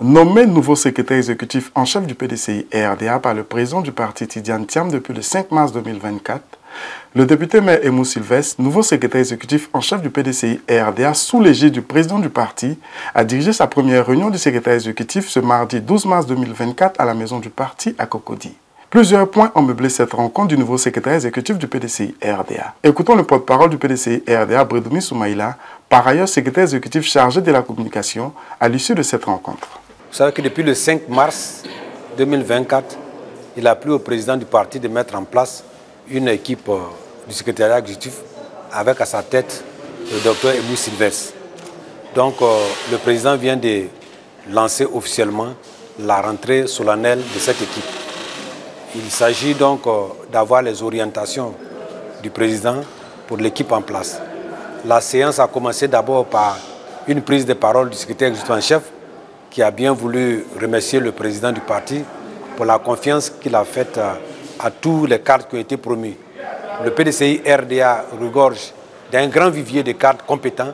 Nommé nouveau secrétaire exécutif en chef du PDCI RDA par le président du parti Tidiane Thiam depuis le 5 mars 2024, le député maire Aimou Sylvestre, nouveau secrétaire exécutif en chef du PDCI RDA sous l'égide du président du parti, a dirigé sa première réunion du secrétaire exécutif ce mardi 12 mars 2024 à la maison du parti à Cocody. Plusieurs points ont meublé cette rencontre du nouveau secrétaire exécutif du PDCI RDA. Écoutons le porte-parole du PDCI RDA, Bredoumi Soumaïla, par ailleurs secrétaire exécutif chargé de la communication, à l'issue de cette rencontre. Vous savez que depuis le 5 mars 2024, il a plu au président du parti de mettre en place une équipe du secrétariat exécutif avec à sa tête le docteur Aimou Sylvestre. Donc le président vient de lancer officiellement la rentrée solennelle de cette équipe. Il s'agit donc d'avoir les orientations du président pour l'équipe en place. La séance a commencé d'abord par une prise de parole du secrétaire exécutif en chef qui a bien voulu remercier le président du parti pour la confiance qu'il a faite à tous les cadres qui ont été promus. Le PDCI RDA regorge d'un grand vivier de cadres compétents,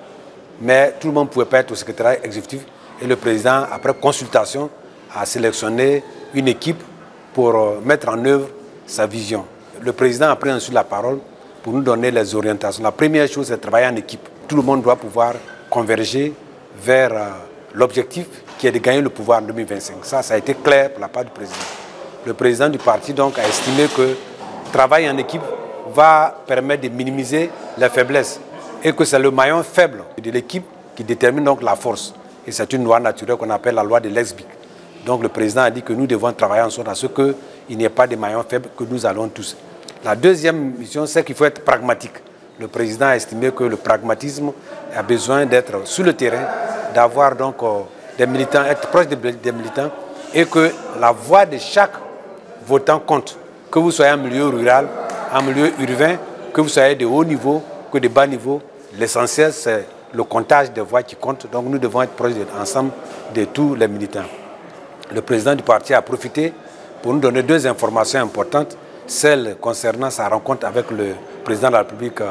mais tout le monde ne pouvait pas être au secrétariat exécutif. Et le président, après consultation, a sélectionné une équipe pour mettre en œuvre sa vision. Le président a pris ensuite la parole pour nous donner les orientations. La première chose, c'est de travailler en équipe. Tout le monde doit pouvoir converger vers l'objectif qui est de gagner le pouvoir en 2025. Ça a été clair pour la part du président. Le président du parti donc a estimé que travailler en équipe va permettre de minimiser les faiblesses et que c'est le maillon faible de l'équipe qui détermine donc la force. Et c'est une loi naturelle qu'on appelle la loi de Lex-Bic. Donc le président a dit que nous devons travailler en sorte à ce qu'il n'y ait pas de maillons faibles, que nous allons tous. La deuxième mission, c'est qu'il faut être pragmatique. Le président a estimé que le pragmatisme a besoin d'être sur le terrain, d'avoir donc des militants, être proche des militants et que la voix de chaque votant compte. Que vous soyez en milieu rural, en milieu urbain, que vous soyez de haut niveau, que de bas niveau, l'essentiel c'est le comptage des voix qui compte. Donc nous devons être proches ensemble de tous les militants. Le président du parti a profité pour nous donner deux informations importantes. Celle concernant sa rencontre avec le président de la République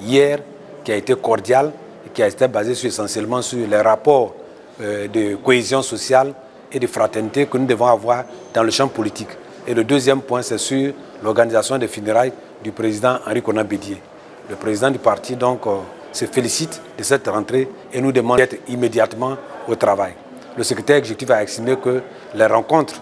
hier, qui a été cordiale et qui a été basée essentiellement sur les rapports de cohésion sociale et de fraternité que nous devons avoir dans le champ politique. Et le deuxième point, c'est sur l'organisation des funérailles du président Henri Konan Bédié. Le président du parti donc se félicite de cette rentrée et nous demande d'être immédiatement au travail. Le secrétaire exécutif a estimé que les rencontres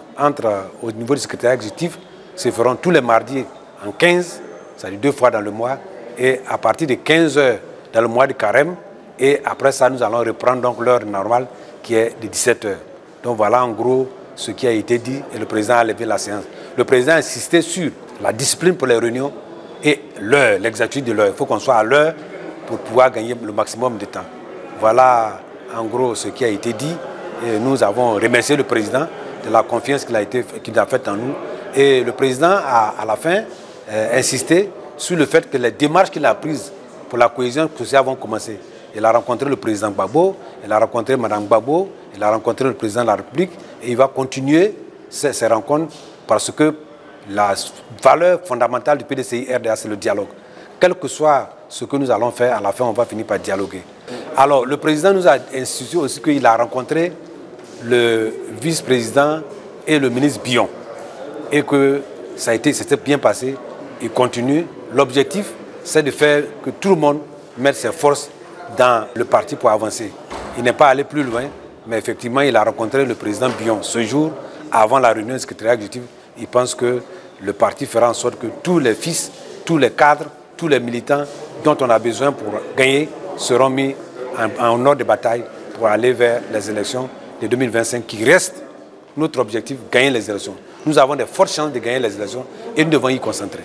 au niveau du secrétaire exécutif se feront tous les mardis en 15, c'est-à-dire 2 fois dans le mois, et à partir de 15 heures dans le mois de carême, et après ça, nous allons reprendre donc l'heure normale qui est de 17 heures. Donc voilà en gros ce qui a été dit et le président a levé la séance. Le président a insisté sur la discipline pour les réunions et l'heure, l'exactitude de l'heure. Il faut qu'on soit à l'heure pour pouvoir gagner le maximum de temps. Voilà en gros ce qui a été dit. Et nous avons remercié le président de la confiance qu'il a faite en nous. Et le président a à la fin insisté sur le fait que les démarches qu'il a prises pour la cohésion sociale vont commencer. Il a rencontré le président Gbagbo, il a rencontré Mme Gbagbo, il a rencontré le président de la République et il va continuer ces rencontres parce que la valeur fondamentale du PDCI RDA, c'est le dialogue. Quel que soit ce que nous allons faire, à la fin, on va finir par dialoguer. Alors, le président nous a insisté aussi qu'il a rencontré le vice-président et le ministre Bion et que c'était bien passé. Il continue. L'objectif, c'est de faire que tout le monde mette ses forces dans le parti pour avancer. Il n'est pas allé plus loin, mais effectivement, il a rencontré le président Bion ce jour, avant la réunion du secrétariat exécutif. Il pense que le parti fera en sorte que tous les fils, tous les cadres, tous les militants dont on a besoin pour gagner seront mis en ordre de bataille pour aller vers les élections de 2025 qui restent notre objectif, gagner les élections. Nous avons de fortes chances de gagner les élections et nous devons y concentrer.